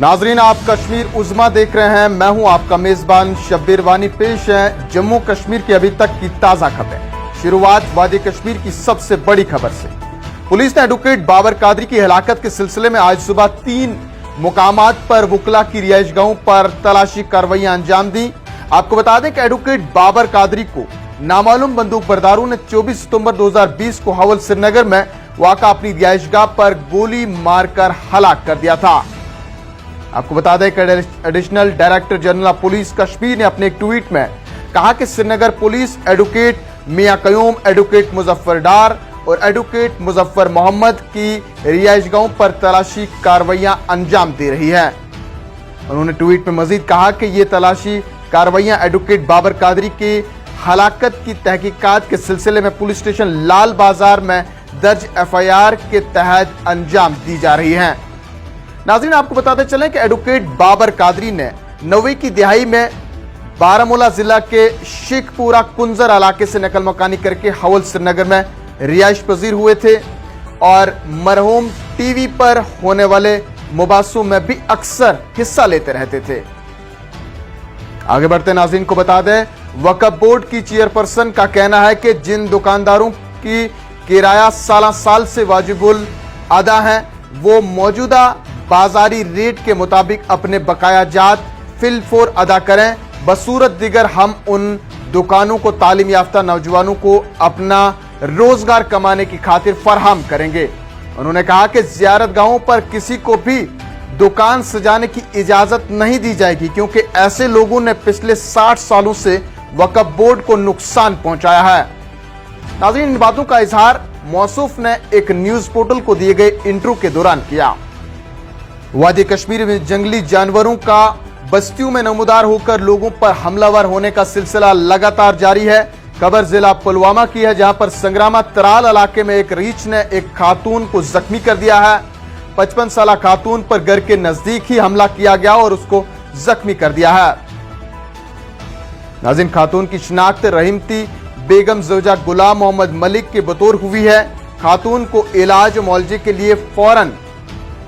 नाजरीन, आप कश्मीर उज़्मा देख रहे हैं। मैं हूं आपका मेजबान शब्बीर वानी। पेश है जम्मू कश्मीर की अभी तक की ताजा खबरें। शुरुआत वादी कश्मीर की सबसे बड़ी खबर से। पुलिस ने एडवोकेट बाबर कादरी की हलाकत के सिलसिले में आज सुबह 3 मुकामात पर वुकला की रिहाइशगाहों पर तलाशी कार्रवाइयां अंजाम दी। आपको बता दें कि एडवोकेट बाबर कादरी को नामालूम बंदूक बरदारों ने 24 सितंबर 2020 को हवल श्रीनगर में वाक़ा अपनी रिहाइशगाह पर गोली मारकर हलाक कर दिया था। आपको बता दें कि additional director general police Kashmir ने अपने एक ट्वीट में कहा कि श्रीनगर पुलिस एडवोकेट मियां कयूम, एडवोकेट मुजफ्फर डार और एडवोकेट मुजफ्फर मोहम्मद की रिहाइशगाहों पर तलाशी कार्रवाइयां अंजाम दे रही है। उन्होंने ट्वीट में मजीद कहा कि ये तलाशी कार्रवाइयां एडवोकेट बाबर कादरी की हलाकत की तहकीकात के सिलसिले में पुलिस स्टेशन लाल बाजार में दर्ज FIR के तहत अंजाम दी जा रही है। नाज़रीन, आपको बताते चलें कि एडवोकेट बाबर कादरी ने 90 की दिहाई में बारामूला जिला के शेखपुरा कुंजर इलाके से नकल मकानी करके हवल श्रीनगर में रिहाइश पजीर हुए थे और मरहूम टीवी पर होने वाले मुबासों में भी अक्सर हिस्सा लेते रहते थे। आगे बढ़ते नाज़रीन को बता दें, वक्फ बोर्ड की चेयरपर्सन का कहना है कि जिन दुकानदारों की किराया साल से वाजिबुल अदा है वो मौजूदा बाजारी रेट के मुताबिक अपने बकाया जात फिलफोर अदा करें। बसूरत दिगर हम उन दुकानों को तालीम याफ्ता नौजवानों को अपना रोजगार कमाने की खातिर फराहम करेंगे। उन्होंने कहा कि ज़ियारत गाहों पर किसी को भी दुकान सजाने की इजाजत नहीं दी जाएगी क्योंकि ऐसे लोगों ने पिछले 60 सालों से वक्फ बोर्ड को नुकसान पहुंचाया है। नाज़रीन, इन बातों का इजहार मौसूफ ने एक न्यूज पोर्टल को दिए गए इंटरव्यू के दौरान किया। वादी कश्मीर में जंगली जानवरों का बस्तियों में नमूदार होकर लोगों पर हमलावर होने का सिलसिला लगातार जारी है। खबर जिला पुलवामा की है, जहां पर संग्रामा तराल इलाके में एक रीछ ने एक खातून को जख्मी कर दिया है। 55 साला खातून पर घर के नजदीक ही हमला किया गया और उसको जख्मी कर दिया है। नाज़रीन, खातून की शिनाख्त रहीमती बेगम ज़ौजा गुलाम मोहम्मद मलिक के बतौर हुई है। खातून को इलाज और मुआवजे के लिए फौरन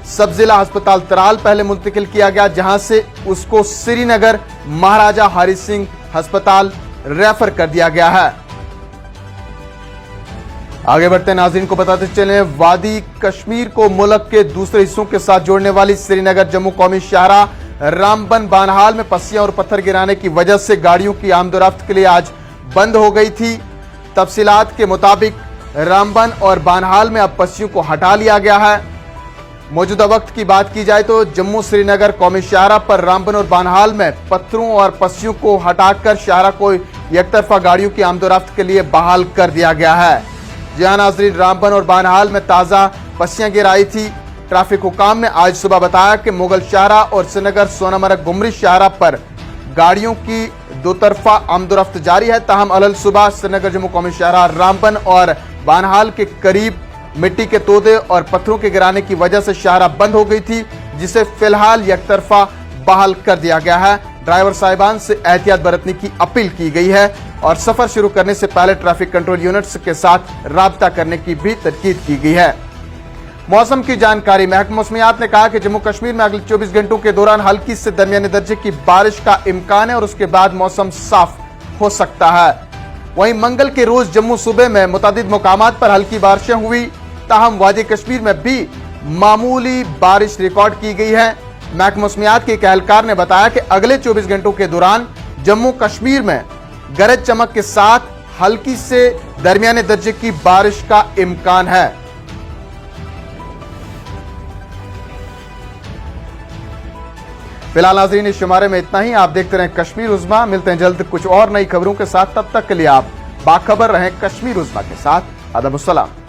सब जिला अस्पताल तराल पहले मुंतकिल किया गया, जहां से उसको श्रीनगर महाराजा हरि सिंह अस्पताल रेफर कर दिया गया है। आगे बढ़ते नाज़रीन को बताते चलें, वादी कश्मीर को मुल्क के दूसरे हिस्सों के साथ जोड़ने वाली श्रीनगर जम्मू कौमी शाहराह रामबन बानहाल में पस्सियां और पत्थर गिराने की वजह से गाड़ियों की आमदोरफ्त के लिए आज बंद हो गई थी। तफसीलात के मुताबिक रामबन और बानहाल में अब पस्सियों को हटा लिया गया है। मौजूदा वक्त की बात की जाए तो जम्मू श्रीनगर कौमी शाहराह पर रामबन और बानहाल में पत्थरों और पस्सियों को हटाकर शाहराह को एकतरफा गाड़ियों की आमदोरफ्त के लिए बहाल कर दिया गया है। जहां नाज़रीन रामबन और बानहाल में ताज़ा पस्सियां गिराई थी। ट्रैफिक हुकाम ने आज सुबह बताया कि मुगल शाहराह और श्रीनगर सोनामर्ग गुमरी शाहराह पर गाड़ियों की दो तरफा आमदोरफ्त जारी है। ताहम अलल सुबह श्रीनगर जम्मू कौमी शाहराह रामबन और बानहाल के करीब मिट्टी के तोदे और पत्थरों के गिराने की वजह से शाहराह बंद हो गई थी, जिसे फिलहाल एकतरफा बहाल कर दिया गया है। ड्राइवर साहिबान से एहतियात बरतने की अपील की गई है और सफर शुरू करने से पहले ट्रैफिक कंट्रोल यूनिट्स के साथ राब्ता करने की भी ताकीद की गई है। मौसम की जानकारी, महकमा मौसमियात ने कहा कि जम्मू कश्मीर में अगले 24 घंटों के दौरान हल्की से दरमियाने दर्जे की बारिश का इम्कान है और उसके बाद मौसम साफ हो सकता है। वहीं मंगल के रोज जम्मू सूबे में मुतादिद मुकामात पर हल्की बारिशें हुई। ताहम वादी कश्मीर में भी मामूली बारिश रिकॉर्ड की गई है। महकमा मौसमियात के एक एहलकार ने बताया कि अगले 24 घंटों के दौरान जम्मू कश्मीर में गरज चमक के साथ हल्की से दरमियाने दर्जे की बारिश का इम्कान है। फिलहाल नाज़रीन, इस शुमारे में इतना ही। आप देखते रहें कश्मीर उज़्मा। मिलते हैं जल्द कुछ और नई खबरों के साथ। तब तक के लिए आप बाखबर रहें कश्मीर उज़्मा के साथ। अदब अस्सलाम।